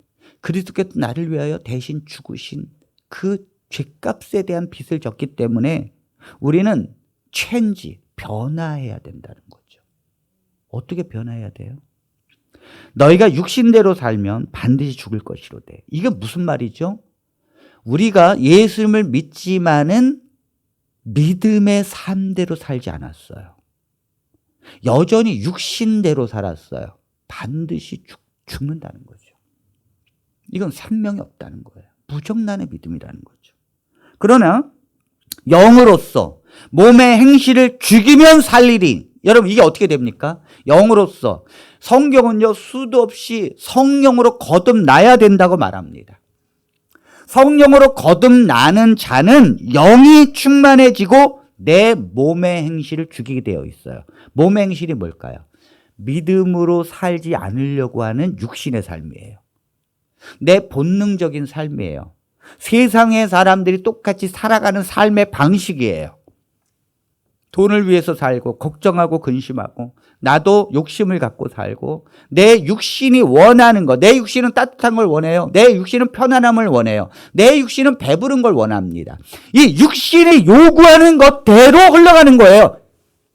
그리스도께서 나를 위하여 대신 죽으신 그 죄값에 대한 빚을 졌기 때문에 우리는 체인지, 변화해야 된다는 거죠. 어떻게 변화해야 돼요? 너희가 육신대로 살면 반드시 죽을 것이로되. 이게 무슨 말이죠? 우리가 예수님을 믿지만은 믿음의 삶대로 살지 않았어요. 여전히 육신대로 살았어요. 반드시 죽는다는 거죠. 이건 생명이 없다는 거예요. 무정란의 믿음이라는 거죠. 그러나 영으로서 몸의 행실을 죽이면 살리리. 여러분 이게 어떻게 됩니까? 영으로서 성경은요 수도 없이 성령으로 거듭나야 된다고 말합니다. 성령으로 거듭나는 자는 영이 충만해지고 내 몸의 행실을 죽이게 되어 있어요. 몸의 행실이 뭘까요? 믿음으로 살지 않으려고 하는 육신의 삶이에요. 내 본능적인 삶이에요. 세상의 사람들이 똑같이 살아가는 삶의 방식이에요. 돈을 위해서 살고 걱정하고 근심하고 나도 욕심을 갖고 살고 내 육신이 원하는 거, 내 육신은 따뜻한 걸 원해요. 내 육신은 편안함을 원해요. 내 육신은 배부른 걸 원합니다. 이 육신이 요구하는 것대로 흘러가는 거예요.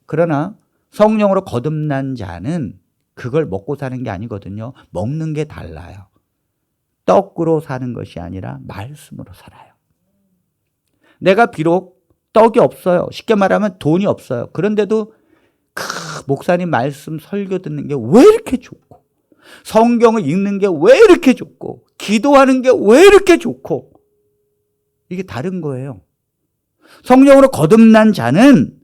그러나 성령으로 거듭난 자는 그걸 먹고 사는 게 아니거든요. 먹는 게 달라요. 떡으로 사는 것이 아니라 말씀으로 살아요. 내가 비록 떡이 없어요. 쉽게 말하면 돈이 없어요. 그런데도 목사님 말씀 설교 듣는 게 왜 이렇게 좋고 성경을 읽는 게 왜 이렇게 좋고 기도하는 게 왜 이렇게 좋고 이게 다른 거예요. 성령으로 거듭난 자는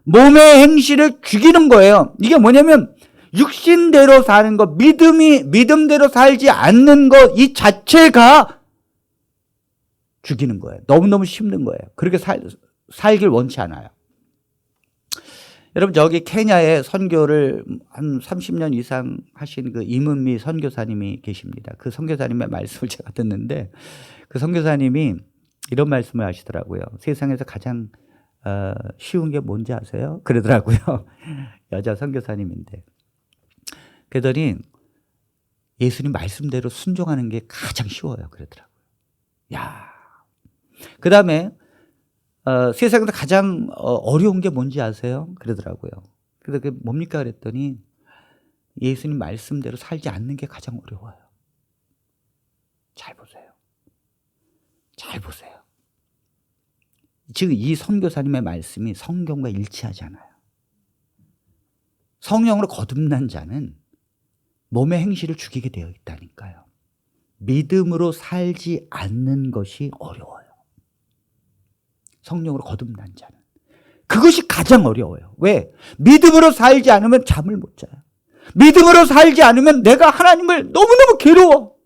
몸의 행실을 죽이는 거예요. 이게 뭐냐면 육신대로 사는 것, 믿음대로 살지 않는 것 이 자체가 죽이는 거예요. 너무너무 힘든 거예요. 그렇게 살길 원치 않아요. 여러분 저기 케냐에 선교를 한 30년 이상 하신 그 이문미 선교사님이 계십니다. 그 선교사님의 말씀을 제가 듣는데 그 선교사님이 이런 말씀을 하시더라고요. 세상에서 가장 쉬운 게 뭔지 아세요? 그러더라고요. 여자 선교사님인데. 그러더니 예수님 말씀대로 순종하는 게 가장 쉬워요. 그러더라고요. 야, 그 다음에 세상에서 가장 어려운 게 뭔지 아세요? 그러더라고요. 그래서 그게 뭡니까? 그랬더니 예수님 말씀대로 살지 않는 게 가장 어려워요. 잘 보세요. 잘 보세요. 지금 이 선교사님의 말씀이 성경과 일치하지 않아요. 성령으로 거듭난 자는 몸의 행실을 죽이게 되어 있다니까요. 믿음으로 살지 않는 것이 어려워요. 성령으로 거듭난 자는. 그것이 가장 어려워요. 왜? 믿음으로 살지 않으면 잠을 못 자요. 믿음으로 살지 않으면 내가 하나님을 너무너무 괴로워.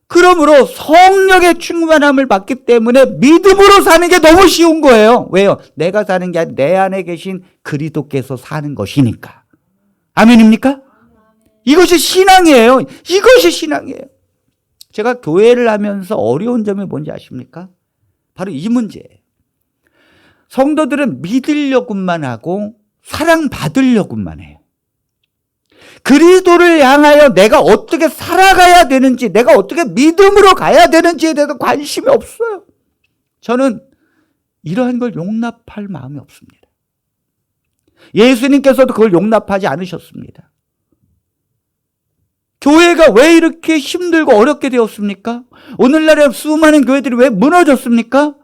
그러므로 성령의 충만함을 받기 때문에 믿음으로 사는 게 너무 쉬운 거예요. 왜요? 내가 사는 게 아니라 내 안에 계신 그리스도께서 사는 것이니까. 아멘입니까? 이것이 신앙이에요. 이것이 신앙이에요. 제가 교회를 하면서 어려운 점이 뭔지 아십니까? 바로 이 문제예요. 성도들은 믿으려고만 하고 사랑받으려고만 해요. 그리스도를 향하여 내가 어떻게 살아가야 되는지, 내가 어떻게 믿음으로 가야 되는지에 대해서 관심이 없어요. 저는 이러한 걸 용납할 마음이 없습니다. 예수님께서도 그걸 용납하지 않으셨습니다. 교회가 왜 이렇게 힘들고 어렵게 되었습니까? 오늘날에 수많은 교회들이 왜 무너졌습니까?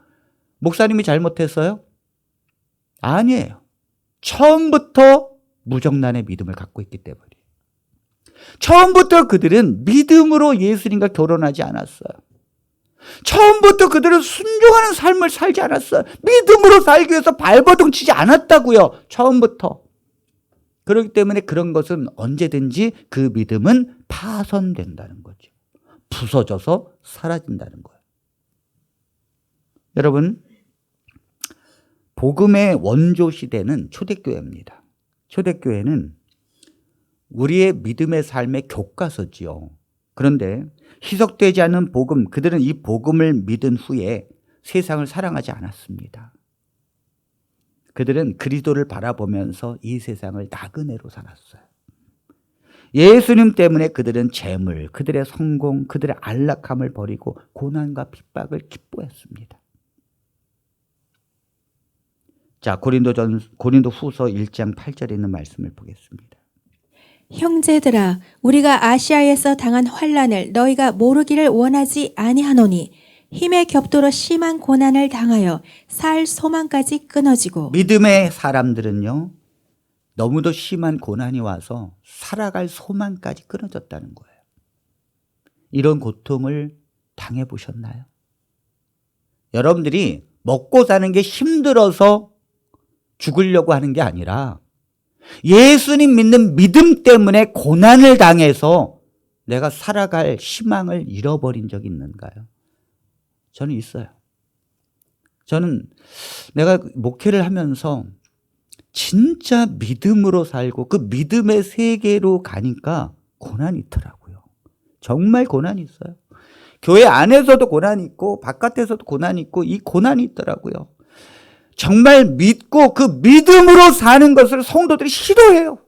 목사님이 잘못했어요? 아니에요. 처음부터 무정란의 믿음을 갖고 있기 때문이에요. 처음부터 그들은 믿음으로 예수님과 결혼하지 않았어요. 처음부터 그들은 순종하는 삶을 살지 않았어요. 믿음으로 살기 위해서 발버둥 치지 않았다고요. 처음부터. 그렇기 때문에 그런 것은 언제든지 그 믿음은 파손된다는 거죠. 부서져서 사라진다는 거예요. 여러분, 복음의 원조 시대는 초대교회입니다. 초대교회는 우리의 믿음의 삶의 교과서지요. 그런데 희석되지 않는 복음, 그들은 이 복음을 믿은 후에 세상을 사랑하지 않았습니다. 그들은 그리스도를 바라보면서 이 세상을 나그네로 살았어요. 예수님 때문에 그들은 재물, 그들의 성공, 그들의 안락함을 버리고 고난과 핍박을 기뻐했습니다. 자, 고린도 후서 1장 8절에 있는 말씀을 보겠습니다. 형제들아, 우리가 아시아에서 당한 환난을 너희가 모르기를 원하지 아니하노니 힘의 격도로 심한 고난을 당하여 살 소망까지 끊어지고. 믿음의 사람들은요, 너무도 심한 고난이 와서 살아갈 소망까지 끊어졌다는 거예요. 이런 고통을 당해보셨나요? 여러분들이 먹고 사는 게 힘들어서 죽으려고 하는 게 아니라 예수님 믿는 믿음 때문에 고난을 당해서 내가 살아갈 희망을 잃어버린 적이 있는가요? 저는 있어요. 저는 내가 목회를 하면서 진짜 믿음으로 살고 그 믿음의 세계로 가니까 고난이 있더라고요. 정말 고난이 있어요. 교회 안에서도 고난이 있고 바깥에서도 고난이 있고 이 고난이 있더라고요. 정말 믿고 그 믿음으로 사는 것을 성도들이 싫어해요.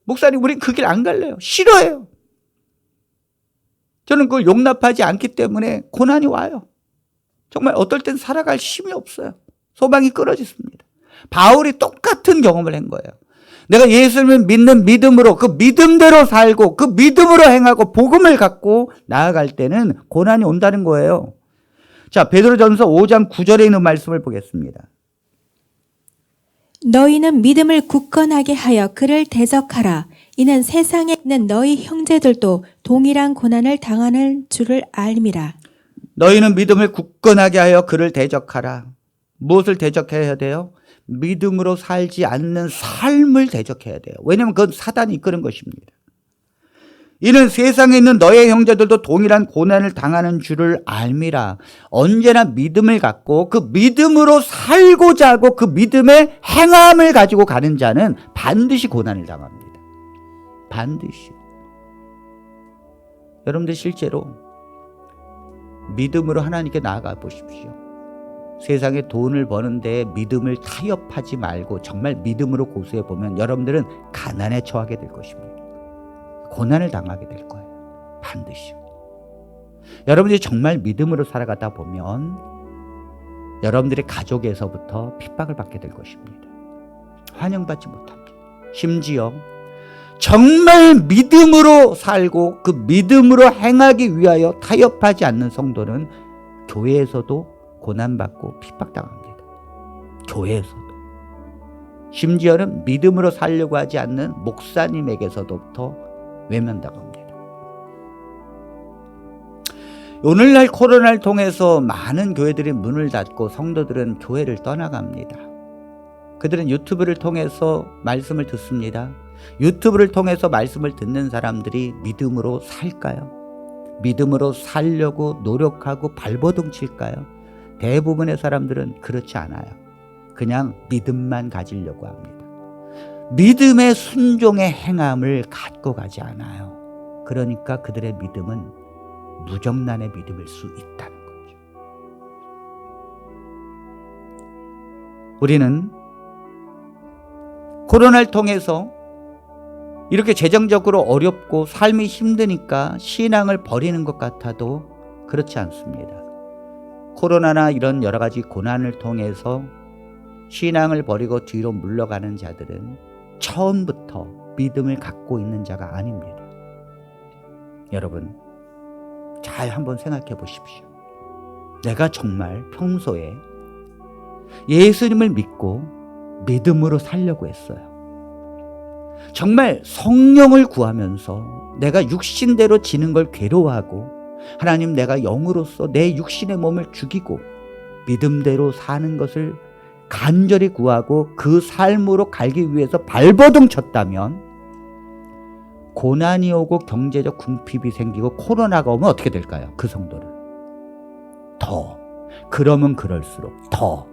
목사님, 우린 그 길 안 갈래요. 싫어해요. 저는 그걸 용납하지 않기 때문에 고난이 와요. 정말 어떨 땐 살아갈 힘이 없어요. 소망이 끊어졌습니다. 바울이 똑같은 경험을 한 거예요. 내가 예수님을 믿는 믿음으로 그 믿음대로 살고 그 믿음으로 행하고 복음을 갖고 나아갈 때는 고난이 온다는 거예요. 자, 베드로전서 5장 9절에 있는 말씀을 보겠습니다. 너희는 믿음을 굳건하게 하여 그를 대적하라. 이는 세상에 있는 너희 형제들도 동일한 고난을 당하는 줄을 알미라. 너희는 믿음을 굳건하게 하여 그를 대적하라. 무엇을 대적해야 돼요? 믿음으로 살지 않는 삶을 대적해야 돼요. 왜냐하면 그건 사단이 이끄는 것입니다. 이는 세상에 있는 너의 형제들도 동일한 고난을 당하는 줄을 알미라. 언제나 믿음을 갖고 그 믿음으로 살고자 하고 그 믿음의 행함을 가지고 가는 자는 반드시 고난을 당합니다. 반드시요. 여러분들 실제로 믿음으로 하나님께 나아가 보십시오. 세상에 돈을 버는데 믿음을 타협하지 말고 정말 믿음으로 고수해 보면 여러분들은 가난에 처하게 될 것입니다. 고난을 당하게 될 거예요. 반드시. 여러분들이 정말 믿음으로 살아가다 보면 여러분들의 가족에서부터 핍박을 받게 될 것입니다. 환영받지 못합니다. 심지어 정말 믿음으로 살고 그 믿음으로 행하기 위하여 타협하지 않는 성도는 교회에서도 고난받고 핍박당합니다. 교회에서도. 심지어는 믿음으로 살려고 하지 않는 목사님에게서부터 외면당합니다. 오늘날 코로나를 통해서 많은 교회들이 문을 닫고 성도들은 교회를 떠나갑니다. 그들은 유튜브를 통해서 말씀을 듣습니다. 유튜브를 통해서 말씀을 듣는 사람들이 믿음으로 살까요? 믿음으로 살려고 노력하고 발버둥 칠까요? 대부분의 사람들은 그렇지 않아요. 그냥 믿음만 가지려고 합니다. 믿음의 순종의 행함을 갖고 가지 않아요. 그러니까 그들의 믿음은 무정란의 믿음일 수 있다는 거죠. 우리는 코로나를 통해서 이렇게 재정적으로 어렵고 삶이 힘드니까 신앙을 버리는 것 같아도 그렇지 않습니다. 코로나나 이런 여러 가지 고난을 통해서 신앙을 버리고 뒤로 물러가는 자들은 처음부터 믿음을 갖고 있는 자가 아닙니다. 여러분, 잘 한번 생각해 보십시오. 내가 정말 평소에 예수님을 믿고 믿음으로 살려고 했어요. 정말 성령을 구하면서 내가 육신대로 지는 걸 괴로워하고 하나님, 내가 영으로서 내 육신의 몸을 죽이고 믿음대로 사는 것을 간절히 구하고 그 삶으로 갈기 위해서 발버둥 쳤다면 고난이 오고 경제적 궁핍이 생기고 코로나가 오면 어떻게 될까요? 그 성도는 그러면 그럴수록 더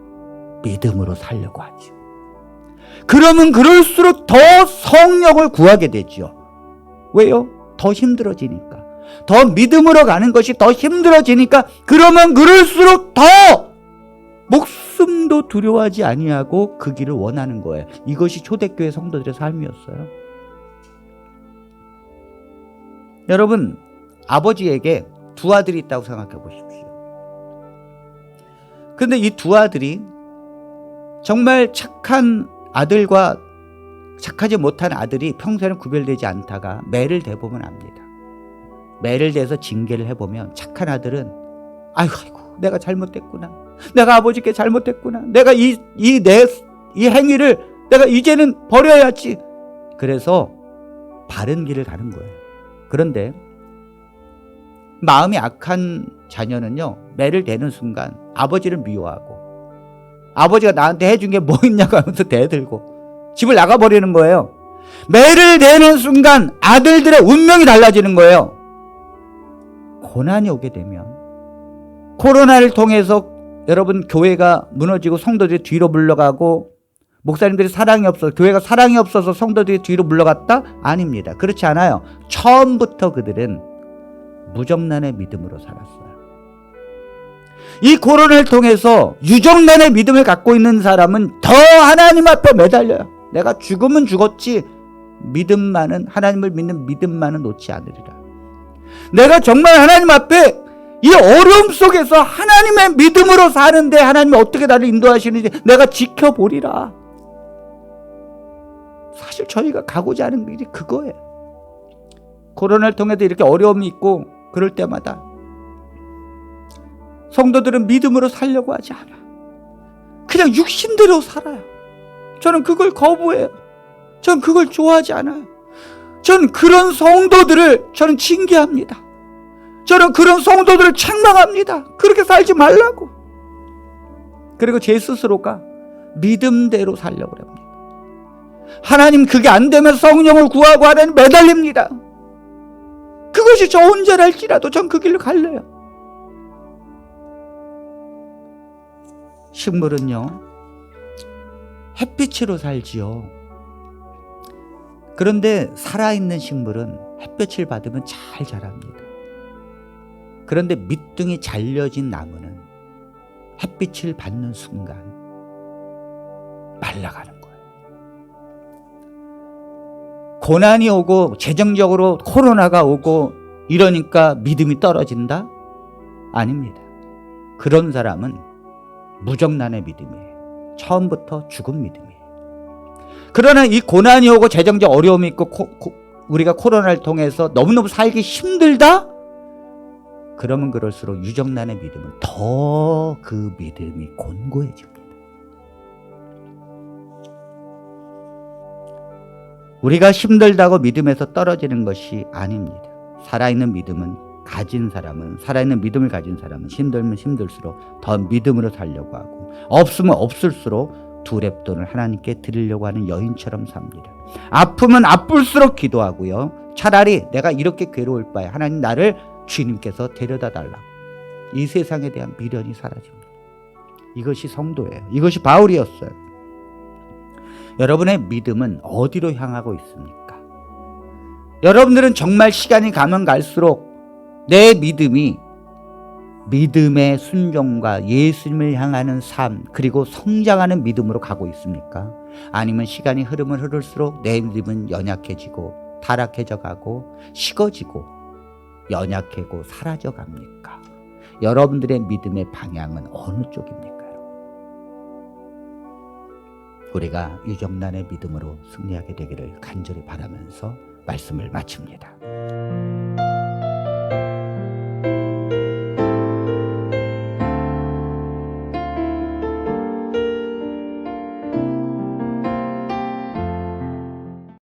믿음으로 살려고 하죠. 그러면 그럴수록 더 성령을 구하게 되죠. 왜요? 더 힘들어지니까. 더 믿음으로 가는 것이 더 힘들어지니까 그러면 그럴수록 더 목숨도 두려워하지 아니하고 그 길을 원하는 거예요. 이것이 초대교회 성도들의 삶이었어요. 여러분, 아버지에게 두 아들이 있다고 생각해 보십시오. 근데 이 두 아들이 정말 착한 아들과 착하지 못한 아들이 평소에는 구별되지 않다가 매를 대보면 압니다. 매를 대서 징계를 해보면 착한 아들은 아이고 내가 잘못됐구나. 내가 아버지께 잘못했구나. 내가 이 행위를 내가 이제는 버려야지. 그래서 바른 길을 가는 거예요. 그런데 마음이 악한 자녀는요, 매를 대는 순간 아버지를 미워하고 아버지가 나한테 해준 게 뭐 있냐고 하면서 대들고 집을 나가버리는 거예요. 매를 내는 순간 아들들의 운명이 달라지는 거예요. 고난이 오게 되면, 코로나를 통해서 여러분 교회가 무너지고 성도들이 뒤로 물러가고 목사님들이 사랑이 없어서, 교회가 사랑이 없어서 성도들이 뒤로 물러갔다? 아닙니다. 그렇지 않아요. 처음부터 그들은 무정란의 믿음으로 살았어요. 이 코로나를 통해서 유정란의 믿음을 갖고 있는 사람은 더 하나님 앞에 매달려요. 내가 죽으면 죽었지 믿음만은, 하나님을 믿는 믿음만은 놓지 않으리라. 내가 정말 하나님 앞에 이 어려움 속에서 하나님의 믿음으로 사는데 하나님이 어떻게 나를 인도하시는지 내가 지켜보리라. 사실 저희가 가고자 하는 길이 그거예요. 코로나를 통해서 이렇게 어려움이 있고 그럴 때마다 성도들은 믿음으로 살려고 하지 않아. 그냥 육신대로 살아요. 저는 그걸 거부해요. 저는 그걸 좋아하지 않아요. 저는 그런 성도들을 저는 징계합니다. 저는 그런 성도들을 책망합니다. 그렇게 살지 말라고. 그리고 제 스스로가 믿음대로 살려고 합니다. 하나님 그게 안 되면 성령을 구하고 하나님 매달립니다. 그것이 저 혼자랄지라도 전 그 길로 갈래요. 식물은요, 햇빛으로 살지요. 그런데 살아있는 식물은 햇볕을 받으면 잘 자랍니다. 그런데 밑둥이 잘려진 나무는 햇빛을 받는 순간 말라가는 거예요. 고난이 오고 재정적으로 코로나가 오고 이러니까 믿음이 떨어진다? 아닙니다. 그런 사람은 무정란의 믿음이에요. 처음부터 죽은 믿음이에요. 그러나 이 고난이 오고 재정적 어려움이 있고 우리가 코로나를 통해서 너무너무 살기 힘들다? 그러면 그럴수록 유정란의 믿음은 더 그 믿음이 곤고해집니다. 우리가 힘들다고 믿음에서 떨어지는 것이 아닙니다. 살아있는 믿음은 가진 사람은, 살아있는 믿음을 가진 사람은 힘들면 힘들수록 더 믿음으로 살려고 하고, 없으면 없을수록 두 렙돈을 하나님께 드리려고 하는 여인처럼 삽니다. 아프면 아플수록 기도하고요. 차라리 내가 이렇게 괴로울 바에 하나님 나를 주님께서 데려다 달라고. 이 세상에 대한 미련이 사라집니다. 이것이 성도예요. 이것이 바울이었어요. 여러분의 믿음은 어디로 향하고 있습니까? 여러분들은 정말 시간이 가면 갈수록 내 믿음이 믿음의 순종과 예수님을 향하는 삶, 그리고 성장하는 믿음으로 가고 있습니까? 아니면 시간이 흐르면 흐를수록 내 믿음은 연약해지고 타락해져 가고 식어지고 연약해고 사라져 갑니까? 여러분들의 믿음의 방향은 어느 쪽입니까? 우리가 유정란의 믿음으로 승리하게 되기를 간절히 바라면서 말씀을 마칩니다.